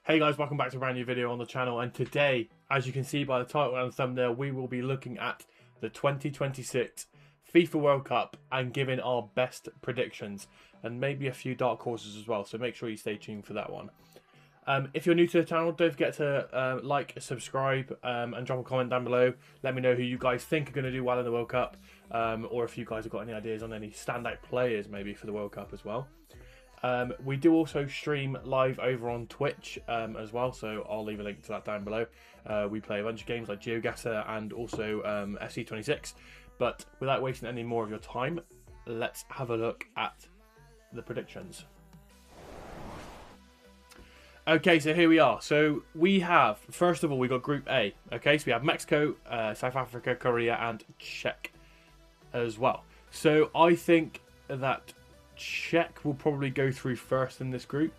Hey guys, welcome back to a brand new video on the channel, and today, as you can see by the title and the thumbnail, we will be looking at the 2026 FIFA World Cup and giving our best predictions and maybe a few dark horses as well, so make sure you stay tuned for that one. If you're new to the channel, don't forget to like, subscribe, and drop a comment down below. Let me know who you guys think are going to do well in the World Cup, or if you guys have got any ideas on any standout players maybe for the World Cup as well. We do also stream live over on Twitch as well, so I'll leave a link to that down below. We play a bunch of games like GeoGuessr and also FC26. But without wasting any more of your time, let's have a look at the predictions. Okay, so here we are. So we have, first of all, we got Group A. Okay, so we have Mexico, South Africa, Korea, and Czech as well. So I think that Czech will probably go through first in this group.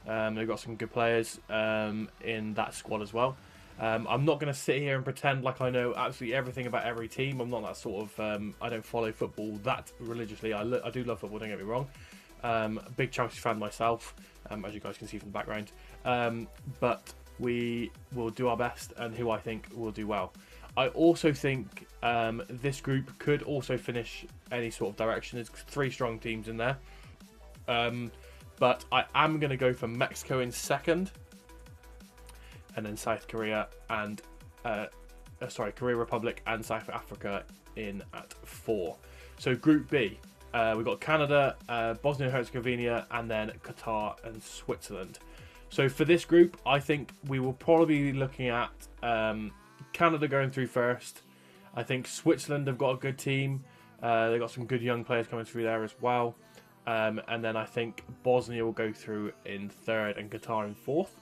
They've got some good players in that squad as well. I'm not going to sit here and pretend like I know absolutely everything about every team. I'm not that sort of... I don't follow football that religiously. I do love football, don't get me wrong. Big Chelsea fan myself, as you guys can see from the background. But we will do our best, and who I think will do well. I also think this group could also finish any sort of direction. There's 3 strong teams in there. But I am going to go for Mexico in second. And then South Korea and... Korea Republic and South Africa in at 4. So Group B. We've got Canada, Bosnia and Herzegovina, and then Qatar and Switzerland. So for this group, I think we will probably be looking at... Canada going through first. I think Switzerland have got a good team. They've got some good young players coming through there as well. And then I think Bosnia will go through in third and Qatar in fourth.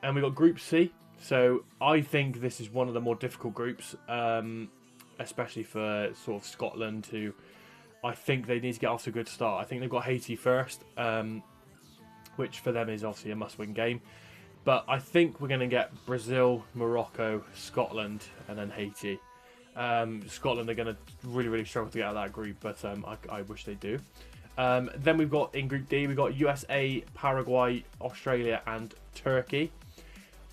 And we've got Group C. So I think this is one of the more difficult groups, especially for sort of Scotland, who I think they need to get off to a good start. I think they've got Haiti first, which for them is obviously a must-win game. But I think we're going to get Brazil, Morocco, Scotland, and then Haiti. Scotland are going to really struggle to get out of that group, but I wish they do. Then we've got, in Group D, we've got USA, Paraguay, Australia, and Turkey.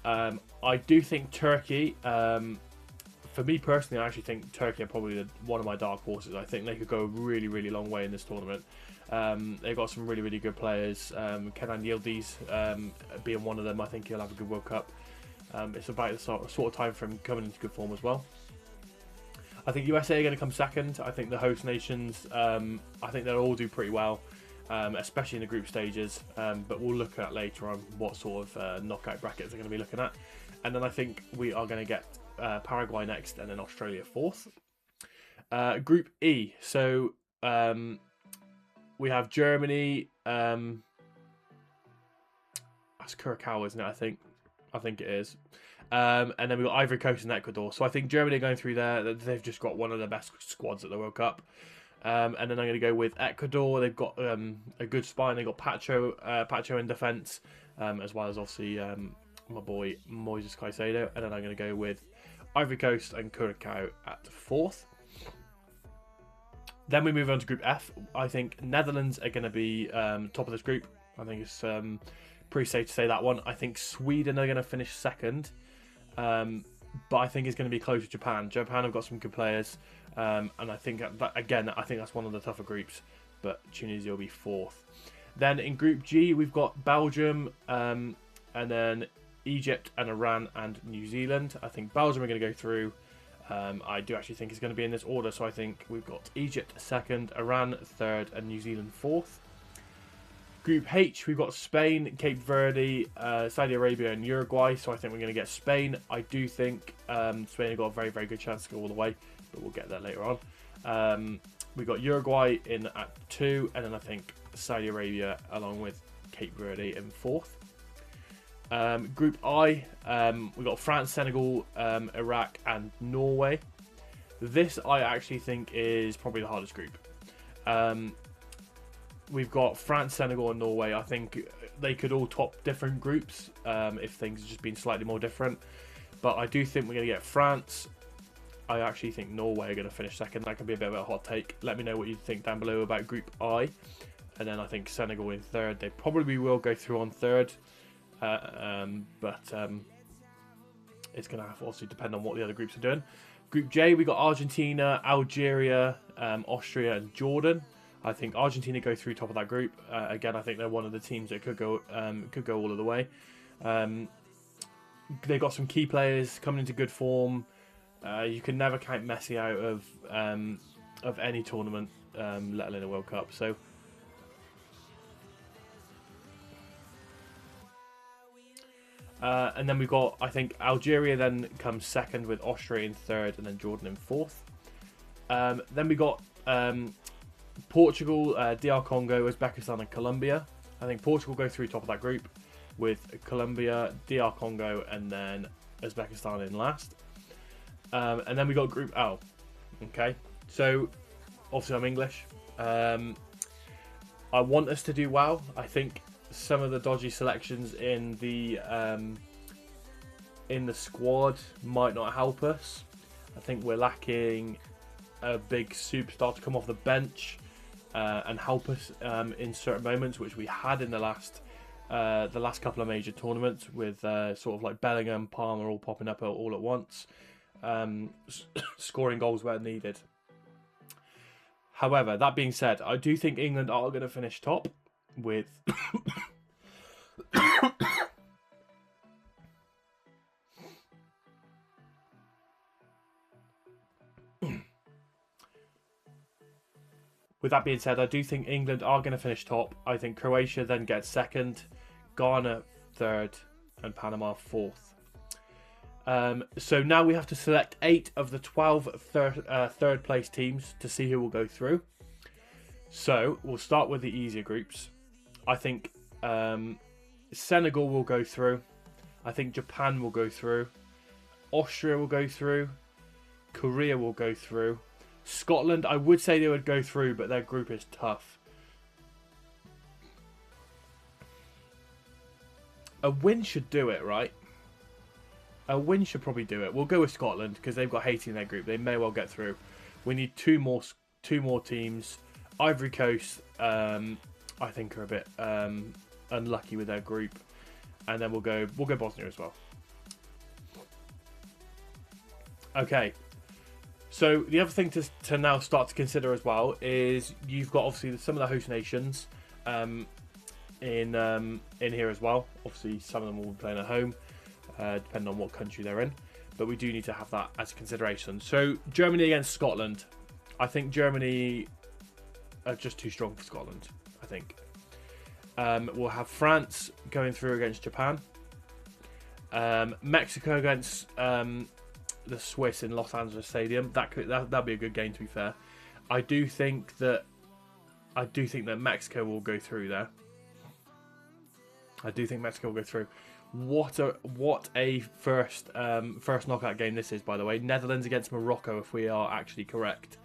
I do think Turkey, for me personally, I actually think Turkey are probably one of my dark horses. I think they could go a really long way in this tournament. They've got some really good players. Kenan Yildiz being one of them. I think he'll have a good World Cup. It's about the sort of time for him coming into good form as well. I think USA are going to come second. I think the host nations, I think they'll all do pretty well, especially in the group stages. But we'll look at later on what sort of knockout brackets they're going to be looking at. And then I think we are going to get Paraguay next, and then Australia fourth. Group E. So... we have Germany. That's Curacao, isn't it? I think it is. And then we've got Ivory Coast and Ecuador. So I think Germany are going through there. They've just got one of the best squads at the World Cup. And then I'm going to go with Ecuador. They've got a good spine. They've got Pacho in defence, as well as obviously my boy Moises Caicedo. And then I'm going to go with Ivory Coast and Curacao at fourth. Then we move on to Group F. I think Netherlands are going to be top of this group. I think it's pretty safe to say that one. I think Sweden are going to finish second. But I think it's going to be close to Japan. Japan have got some good players. And I think, again, I think that's one of the tougher groups. But Tunisia will be fourth. Then in Group G, we've got Belgium, and then Egypt and Iran and New Zealand. I think Belgium are going to go through. I do actually think it's going to be in this order, so I think we've got Egypt second, Iran third, and New Zealand fourth. Group H, we've got Spain, Cape Verde, Saudi Arabia, and Uruguay, so I think we're going to get Spain. I do think Spain have got a very good chance to go all the way, but we'll get that later on. We've got Uruguay in at 2, and then I think Saudi Arabia along with Cape Verde in fourth. Group I, we've got France, Senegal, Iraq, and Norway. This I actually think is probably the hardest group. We've got France, Senegal, and Norway. I think they could all top different groups if things have just been slightly more different. But I do think we're going to get France. I actually think Norway are going to finish second. That can be a bit of a hot take. Let me know what you think down below about Group I. And then I think Senegal in third. They probably will go through on third. It's going to have to also depend on what the other groups are doing. Group J, we got Argentina, Algeria, Austria, and Jordan. I think Argentina go through top of that group. Again, I think they're one of the teams that could go all of the way. They've got some key players coming into good form. You can never count Messi out of any tournament, let alone a World Cup. So. And then we've got, I think, Algeria then comes second with Austria in third and then Jordan in fourth. Then we got Portugal, DR Congo, Uzbekistan and Colombia. I think Portugal go through top of that group with Colombia, DR Congo and then Uzbekistan in last. And then we got Group L. Okay, so obviously I'm English. I want us to do well. I think some of the dodgy selections in the squad might not help us. I think we're lacking a big superstar to come off the bench and help us in certain moments, which we had in the last couple of major tournaments with sort of like Bellingham, Palmer all popping up all at once, scoring goals where needed. However, that being said, I do think England are going to finish top with with that being said, I do think England are going to finish top. I think Croatia then gets second, Ghana third, and Panama fourth. So now we have to select 8 of the 12 third place teams to see who will go through. So we'll start with the easier groups. I think Senegal will go through. I think Japan will go through. Austria will go through. Korea will go through. Scotland, I would say they would go through, but their group is tough. A win should do it, right? A win should probably do it. We'll go with Scotland because they've got Haiti in their group. They may well get through. We need two more teams. Ivory Coast, I think, are a bit unlucky with their group, and then we'll go Bosnia as well. Okay. So the other thing to now start to consider as well is you've got obviously some of the host nations in here as well. Obviously, some of them will be playing at home, depending on what country they're in. But we do need to have that as a consideration. So Germany against Scotland. I think Germany are just too strong for Scotland, I think. We'll have France going through against Japan. Mexico against the Swiss in Los Angeles Stadium. That'd be a good game, to be fair. I do think that Mexico will go through there. I do think Mexico will go through. What a first knockout game this is, by the way. Netherlands against Morocco, if we are actually correct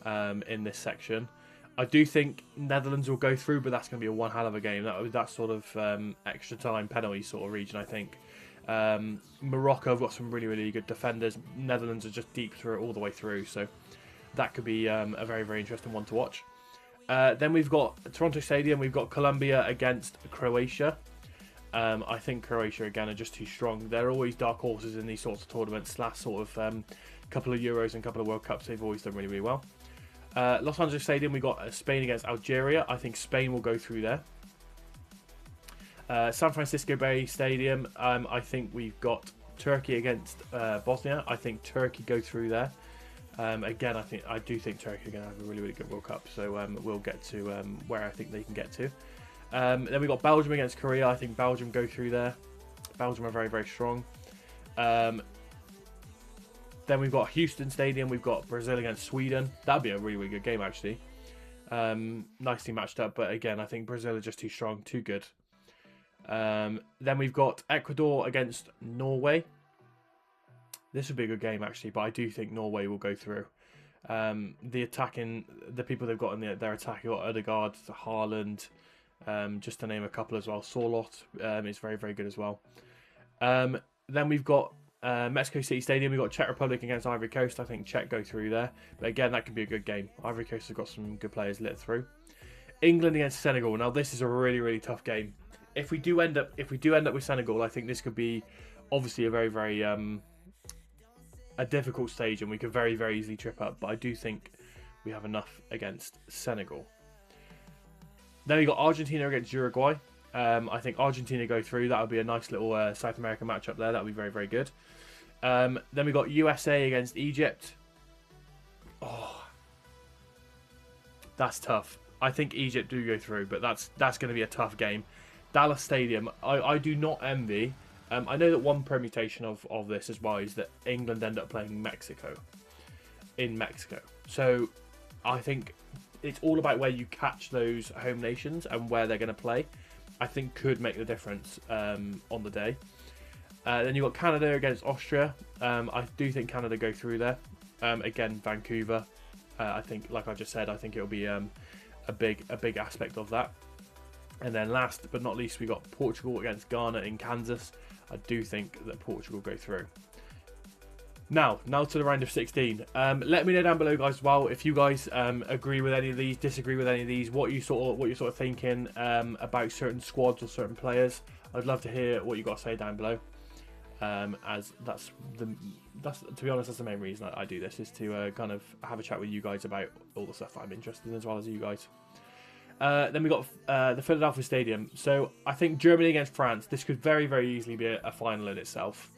in this section. I do think Netherlands will go through, but that's going to be a one hell of a game. That sort of extra time penalty sort of region, I think. Morocco have got some really, really good defenders. Netherlands are just deep through it all the way through, so that could be a very, very interesting one to watch. Then we've got Toronto Stadium. We've got Colombia against Croatia. I think Croatia again are just too strong. They're always dark horses in these sorts of tournaments. Last sort of couple of Euros and couple of World Cups, they've always done really, really well. Los Angeles Stadium, we got Spain against Algeria. I think Spain will go through there. San Francisco Bay Stadium, I think we've got Turkey against Bosnia. I think Turkey go through there. Again, I do think Turkey are going to have a really, really good World Cup. So we'll get to where I think they can get to. Then we've got Belgium against Korea. I think Belgium go through there. Belgium are very, very strong. Then we've got Houston Stadium. We've got Brazil against Sweden. That'd be a really, really good game, actually. Nicely matched up. But again, I think Brazil are just too strong, too good. Then we've got Ecuador against Norway. This would be a good game, actually. But I do think Norway will go through. The people they've got in their attack, you've got Odegaard, Haaland, just to name a couple as well. Sorloth is very, very good as well. Then we've got Mexico City Stadium. We've got Czech Republic against Ivory Coast. I think Czech go through there. But again, that could be a good game. Ivory Coast have got some good players lit through. England against Senegal. Now, this is a really, really tough game. if we do end up with Senegal, I think this could be obviously a very very a difficult stage, and we could very very easily trip up. But I do think we have enough against Senegal. Then we got Argentina against Uruguay. I think Argentina go through. That would be a nice little South American matchup there. That would be very very good. Then we got USA against Egypt. Oh, that's tough. I think Egypt do go through, but that's going to be a tough game. Dallas Stadium, I do not envy. I know that one permutation of this as well is that England end up playing Mexico in Mexico. So I think it's all about where you catch those home nations and where they're going to play. I think could make the difference on the day. Then you've got Canada against Austria. I do think Canada go through there. Again, Vancouver. I think, like I just said, I think it'll be a big aspect of that. And then last but not least, we got Portugal against Ghana in Kansas. I do think that Portugal go through. Now to the round of 16. Let me know down below, guys, as well, if you guys agree with any of these, disagree with any of these, what you're sort of thinking about certain squads or certain players. I'd love to hear what you got to say down below. As that's to be honest, that's the main reason I do this, is to kind of have a chat with you guys about all the stuff that I'm interested in, as well as you guys. Then we got the Philadelphia Stadium. So I think Germany against France. This could very very easily be a final in itself.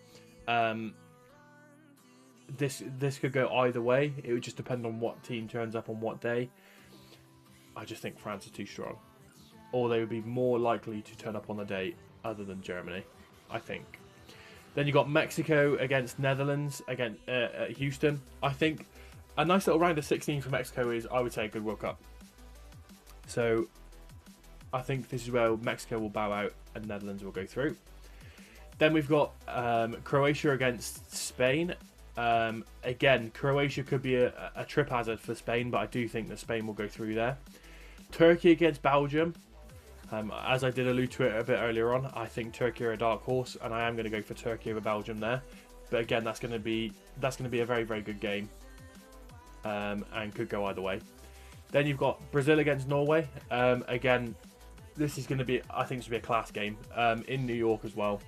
This could go either way. It would just depend on what team turns up on what day. I just think France is too strong, or they would be more likely to turn up on the day other than Germany, I think. Then you got Mexico against Netherlands against Houston. I think a nice little round of 16 for Mexico is, I would say, a good World Cup. So I think this is where Mexico will bow out and Netherlands will go through. Then we've got Croatia against Spain. Again, Croatia could be a trip hazard for Spain, but I do think that Spain will go through there. Turkey against Belgium. As I did allude to it a bit earlier on, I think Turkey are a dark horse, and I am going to go for Turkey over Belgium there. But again, that's going to be a very very good game, and could go either way. Then you've got Brazil against Norway. Again, this is going to be, I think, this will be a class game in New York as well.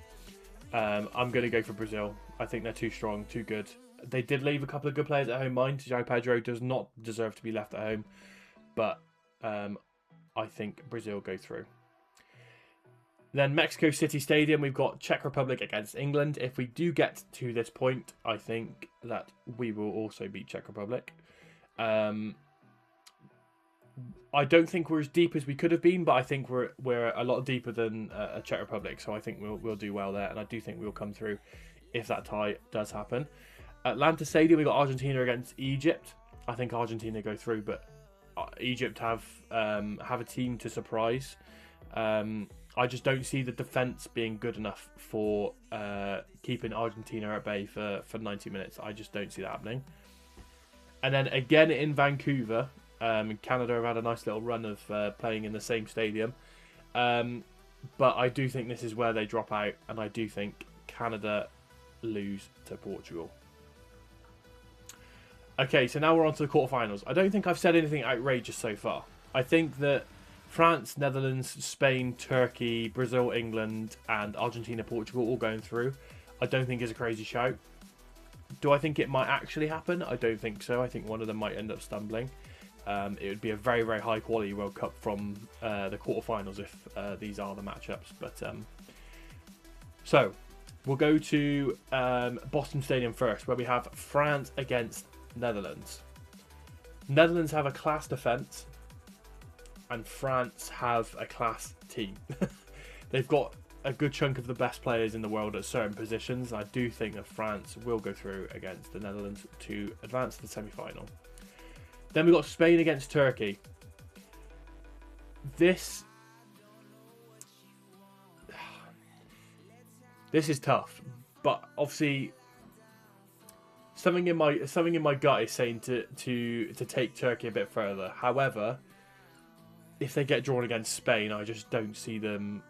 I'm going to go for Brazil. I think they're too strong, too good. They did leave a couple of good players at home. Mind, João Pedro does not deserve to be left at home, but I think Brazil go through. Then Mexico City Stadium, we've got Czech Republic against England. If we do get to this point, I think that we will also beat Czech Republic. I don't think we're as deep as we could have been, but I think we're a lot deeper than a Czech Republic, so I think we'll do well there, and I do think we'll come through if that tie does happen. Atlanta Stadium, we got Argentina against Egypt. I think Argentina go through, but Egypt have a team to surprise. I just don't see the defense being good enough for keeping Argentina at bay for 90 minutes. I just don't see that happening. And then again in Vancouver, Canada have had a nice little run of playing in the same stadium. But I do think this is where they drop out, and I do think Canada lose to Portugal. Okay, so now we're on to the quarterfinals. I don't think I've said anything outrageous so far. I think that France, Netherlands, Spain, Turkey, Brazil, England, and Argentina, Portugal all going through. I don't think is a crazy shout. Do I think it might actually happen? I don't think so. I think one of them might end up stumbling. It would be a very, very high quality World Cup from the quarterfinals if these are the matchups. But so we'll go to Boston Stadium first, where we have France against Netherlands. Netherlands have a class defence, and France have a class team. They've got a good chunk of the best players in the world at certain positions. I do think that France will go through against the Netherlands to advance to the semi-final. Then we've got Spain against Turkey. This is tough, but obviously something in my gut is saying to take Turkey a bit further. However, if they get drawn against Spain, I just don't see them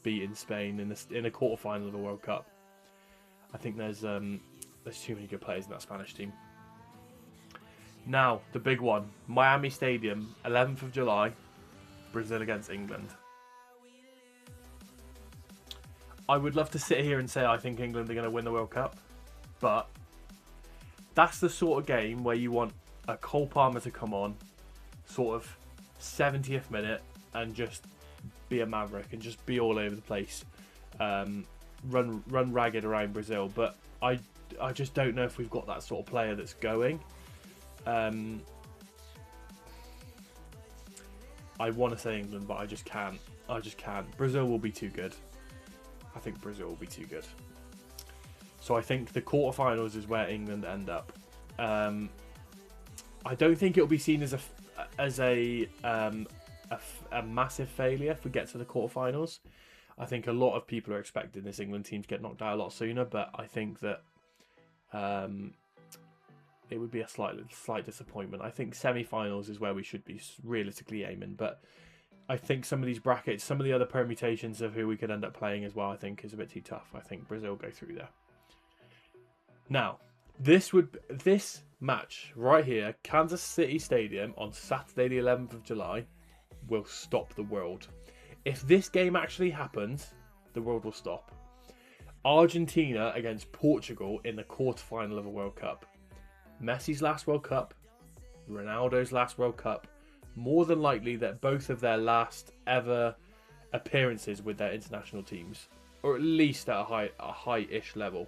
beating Spain in a quarterfinal of a World Cup. I think there's too many good players in that Spanish team. Now, the big one, Miami Stadium, 11th of July, Brazil against England. I would love to sit here and say I think England are going to win the World Cup, but that's the sort of game where you want a Cole Palmer to come on, sort of 70th minute, and just be a maverick and just be all over the place, run ragged around Brazil. But I just don't know if we've got that sort of player that's going. I want to say England, but I just can't. Brazil will be too good. I think Brazil will be too good. So I think the quarterfinals is where England end up. I don't think it'll be seen as a massive failure if we get to the quarterfinals. I think a lot of people are expecting this England team to get knocked out a lot sooner, but I think that it would be a slight disappointment. I think semi-finals is where we should be realistically aiming, but I think some of these brackets, some of the other permutations of who we could end up playing as well, I think is a bit too tough. I think Brazil go through there. Now, this match right here, Kansas City Stadium on Saturday the 11th of July, will stop the world. If this game actually happens, the world will stop. Argentina against Portugal in the quarterfinal of a World Cup. Messi's last World Cup, Ronaldo's last World Cup. More than likely that both of their last ever appearances with their international teams, or at least at a high-ish level.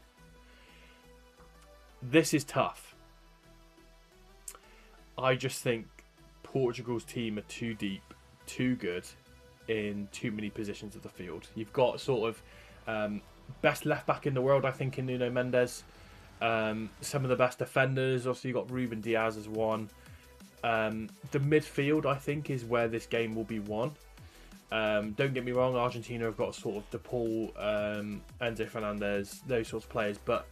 This is tough. I just think Portugal's team are too deep, too good in too many positions of the field. You've got sort of best left back in the world, I think, in Nuno Mendes. Some of the best defenders. Obviously, you've got Ruben Diaz as one. The midfield, I think, is where this game will be won. Don't get me wrong, Argentina have got sort of De Paul, Enzo Fernandez, those sorts of players, but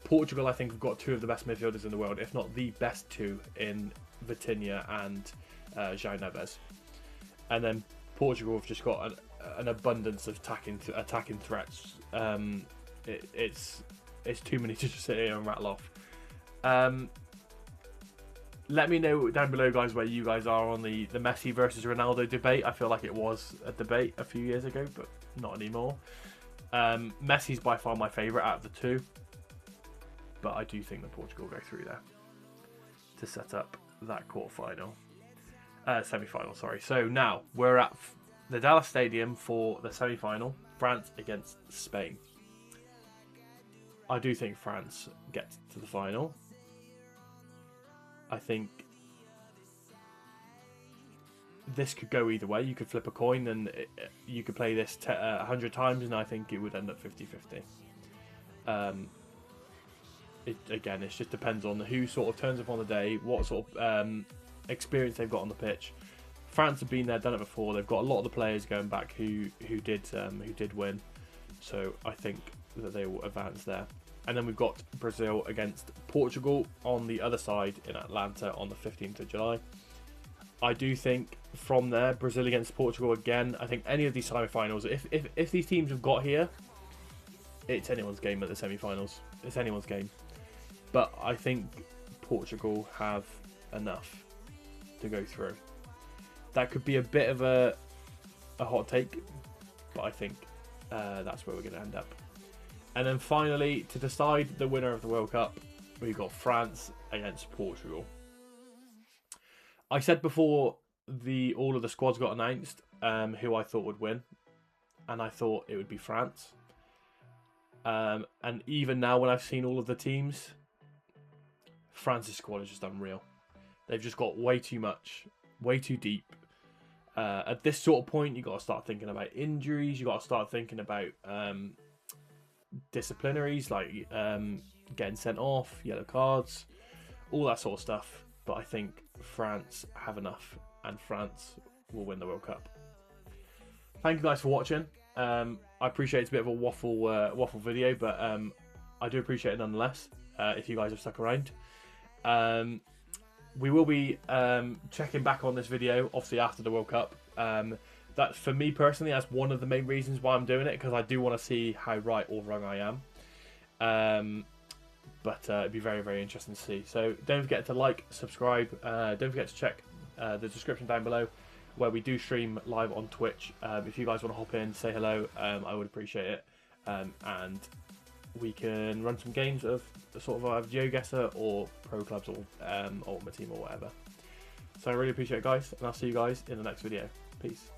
Portugal, I think, have got two of the best midfielders in the world, if not the best two, in Vitinha and João Neves. And then Portugal have just got an abundance of attacking threats. It's too many to just sit here and rattle off. Let me know down below, guys, where you guys are on the Messi versus Ronaldo debate. I feel like it was a debate a few years ago, but not anymore. Messi's by far my favourite out of the two, but I do think that Portugal go through there to set up that semi-final. Sorry. So now we're at the Dallas Stadium for the semi-final, France against Spain. I do think France get to the final. I think this could go either way. You could flip a coin and you could play this 100 times, and I think it would end up 50-50. Again, it just depends on who sort of turns up on the day, what sort of experience they've got on the pitch. France have been there, done it before. They've got a lot of the players going back who did win, so I think that they will advance there. And then we've got Brazil against Portugal on the other side in Atlanta on the 15th of July. I do think from there, Brazil against Portugal again. I think any of these semi-finals, if these teams have got here, it's anyone's game at the semi-finals. It's anyone's game. But I think Portugal have enough to go through. That could be a bit of a hot take, but I think that's where we're going to end up. And then finally, to decide the winner of the World Cup, we've got France against Portugal. I said before all of the squads got announced, who I thought would win, and I thought it would be France. And even now, when I've seen all of the teams, France's squad is just unreal. They've just got way too much, way too deep. At this sort of point, you've got to start thinking about injuries. You've got to start thinking about disciplinaries, like getting sent off, yellow cards, all that sort of stuff. But I think France have enough, and France will win the World Cup. Thank you guys for watching. I appreciate it's a bit of a waffle video, but I do appreciate it nonetheless. If you guys have stuck around, we will be checking back on this video, obviously after the World Cup. That, for me personally, that's one of the main reasons why I'm doing it, because I do want to see how right or wrong I am. But it'd be very, very interesting to see. So don't forget to like, subscribe. Don't forget to check the description down below, where we do stream live on Twitch. If you guys want to hop in, say hello, I would appreciate it. and we can run some games of sort of either GeoGuessr or Pro Clubs or Ultimate Team or whatever. So I really appreciate it, guys, and I'll see you guys in the next video. Peace.